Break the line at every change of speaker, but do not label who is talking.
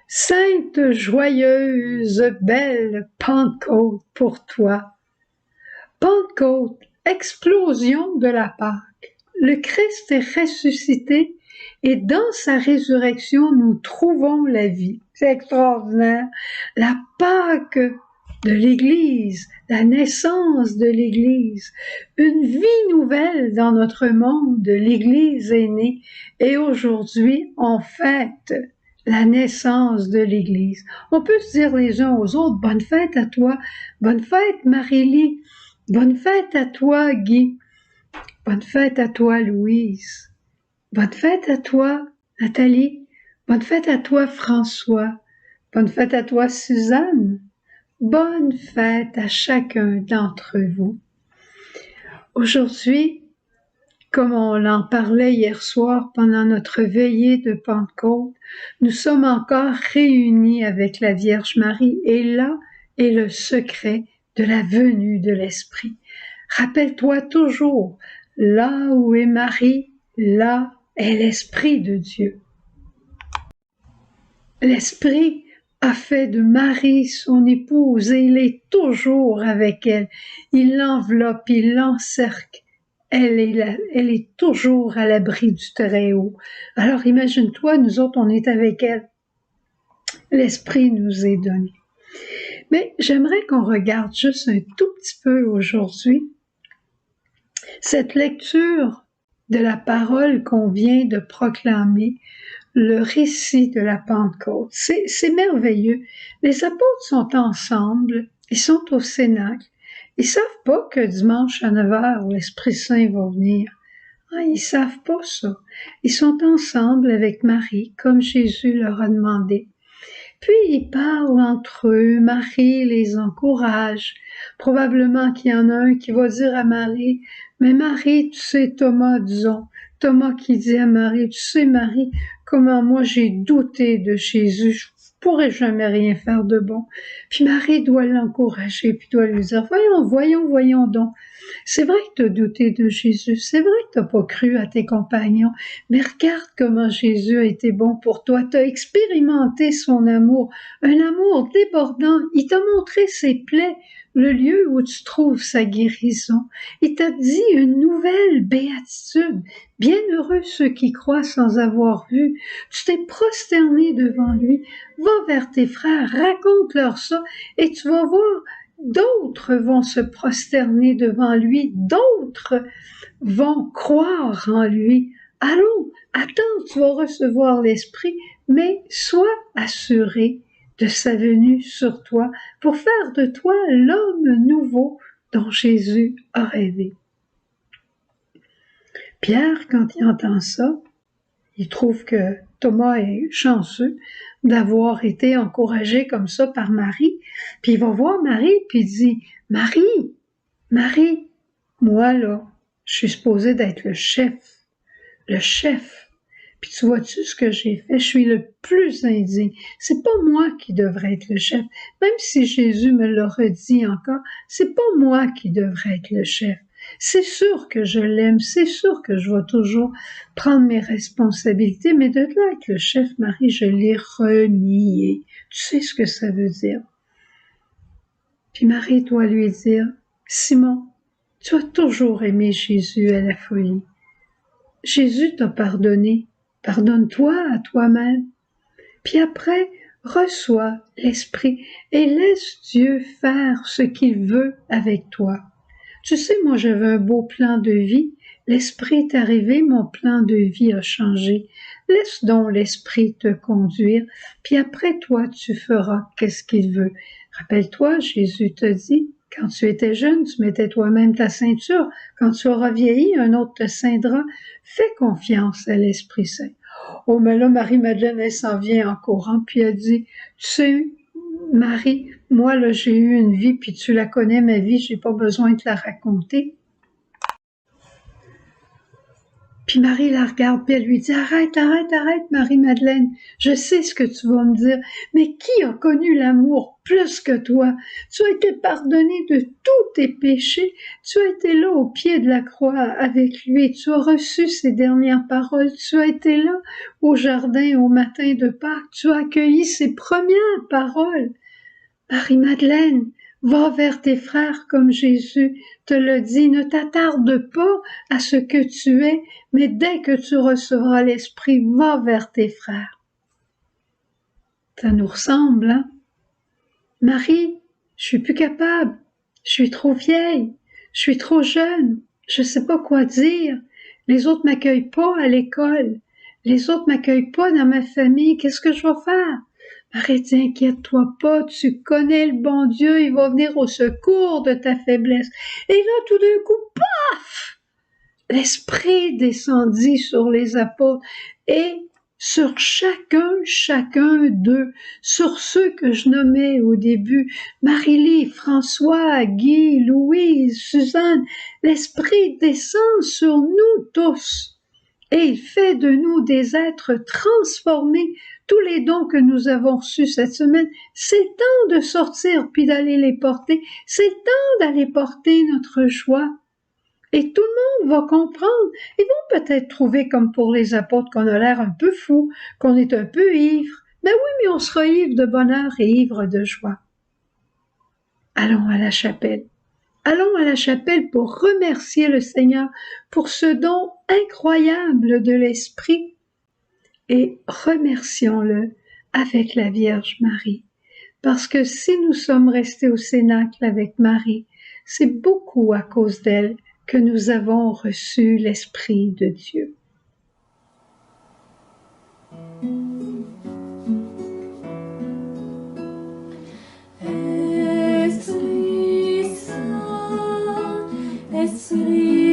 Sainte joyeuse, belle Pentecôte pour toi. Pentecôte, explosion de la Pâque. Le Christ est ressuscité et dans sa résurrection, nous trouvons la vie. C'est extraordinaire. La Pâque de l'Église, la naissance de l'Église, une vie nouvelle dans notre monde, l'Église est née et aujourd'hui, on fête la naissance de l'Église. On peut se dire les uns aux autres, bonne fête à toi, bonne fête Marie-Lie, bonne fête à toi Guy, bonne fête à toi Louise, bonne fête à toi Nathalie, bonne fête à toi François, bonne fête à toi Suzanne, bonne fête à chacun d'entre vous. Aujourd'hui, comme on en parlait hier soir pendant notre veillée de Pentecôte, nous sommes encore réunis avec la Vierge Marie et là est le secret de la venue de l'Esprit. Rappelle-toi toujours, là où est Marie, là est l'Esprit de Dieu. L'Esprit a fait de Marie son épouse et il est toujours avec elle. Il l'enveloppe, il l'encercle. Elle est toujours à l'abri du Très-Haut. Alors imagine-toi, nous autres, on est avec elle. L'Esprit nous est donné. Mais j'aimerais qu'on regarde juste un tout petit peu aujourd'hui cette lecture de la parole qu'on vient de proclamer, le récit de la Pentecôte. C'est merveilleux. Les apôtres sont ensemble, ils sont au Cénacle. Ils savent pas que dimanche à 9h, l'Esprit Saint va venir. Ils savent pas ça. Ils sont ensemble avec Marie, comme Jésus leur a demandé. Puis ils parlent entre eux, Marie les encourage. Probablement qu'il y en a un qui va dire à Marie, mais Marie, tu sais, Thomas, disons, Thomas qui dit à Marie, tu sais Marie, comment moi j'ai douté de Jésus, je pourrais jamais rien faire de bon. Puis Marie doit l'encourager, puis doit lui dire, voyons donc. C'est vrai que tu as douté de Jésus, c'est vrai que tu n'as pas cru à tes compagnons, mais regarde comment Jésus a été bon pour toi. Tu as expérimenté son amour, un amour débordant. Il t'a montré ses plaies, le lieu où tu trouves sa guérison. Il t'a dit une nouvelle béatitude. Bienheureux ceux qui croient sans avoir vu. Tu t'es prosterné devant lui. Va vers tes frères, raconte-leur ça et tu vas voir, d'autres vont se prosterner devant lui, d'autres vont croire en lui. Allons, attends, tu vas recevoir l'Esprit, mais sois assuré de sa venue sur toi pour faire de toi l'homme nouveau dont Jésus a rêvé. Pierre, quand il entend ça, il trouve que Thomas est chanceux d'avoir été encouragé comme ça par Marie. Puis il va voir Marie, puis il dit, Marie, moi là, je suis supposé d'être le chef. Puis tu vois-tu ce que j'ai fait? Je suis le plus indigne. C'est pas moi qui devrais être le chef. Même si Jésus me l'aurait dit encore, c'est pas moi qui devrais être le chef. C'est sûr que je l'aime, c'est sûr que je vais toujours prendre mes responsabilités, mais de là être le chef, Marie, je l'ai renié. Tu sais ce que ça veut dire? Puis Marie doit lui dire, Simon, tu as toujours aimé Jésus à la folie. Jésus t'a pardonné. Pardonne-toi à toi-même. Puis après, reçois l'Esprit et laisse Dieu faire ce qu'il veut avec toi. Tu sais, moi, j'avais un beau plan de vie. L'Esprit est arrivé, mon plan de vie a changé. Laisse donc l'Esprit te conduire, puis après toi, tu feras qu'est-ce qu'il veut. Rappelle-toi, Jésus te dit, quand tu étais jeune, tu mettais toi-même ta ceinture. Quand tu auras vieilli, un autre te ceindra. Fais confiance à l'Esprit Saint. Oh, mais là, Marie-Madeleine, elle s'en vient en courant, puis elle dit, tu sais, Marie, moi, là, j'ai eu une vie, puis tu la connais, ma vie, j'ai pas besoin de te la raconter. Puis Marie la regarde, puis elle lui dit, arrête, arrête, arrête, Marie-Madeleine, je sais ce que tu vas me dire, mais qui a connu l'amour plus que toi? Tu as été pardonnée de tous tes péchés, tu as été là au pied de la croix avec lui, tu as reçu ses dernières paroles, tu as été là au jardin au matin de Pâques, tu as accueilli ses premières paroles. Marie-Madeleine, va vers tes frères comme Jésus te le dit, ne t'attarde pas à ce que tu es, mais dès que tu recevras l'Esprit, va vers tes frères. Ça nous ressemble, hein? Marie, je suis plus capable, je suis trop vieille, je suis trop jeune, je sais pas quoi dire, les autres m'accueillent pas à l'école, les autres m'accueillent pas dans ma famille, qu'est-ce que je vais faire? Arrête, inquiète-toi pas, tu connais le bon Dieu, il va venir au secours de ta faiblesse. Et là, tout d'un coup, paf! L'Esprit descendit sur les apôtres et sur chacun d'eux, sur ceux que je nommais au début, Marie-Lie, François, Guy, Louise, Suzanne, l'Esprit descend sur nous tous et il fait de nous des êtres transformés. Tous les dons que nous avons reçus cette semaine, c'est le temps de sortir puis d'aller les porter. C'est le temps d'aller porter notre joie. Et tout le monde va comprendre. Ils vont peut-être trouver, comme pour les apôtres, qu'on a l'air un peu fou, qu'on est un peu ivre. Ben oui, mais on sera ivre de bonheur et ivre de joie. Allons à la chapelle. Allons à la chapelle pour remercier le Seigneur pour ce don incroyable de l'Esprit. Et remercions-le avec la Vierge Marie. Parce que si nous sommes restés au Cénacle avec Marie, c'est beaucoup à cause d'elle que nous avons reçu l'Esprit de Dieu.
Esprit Saint, Esprit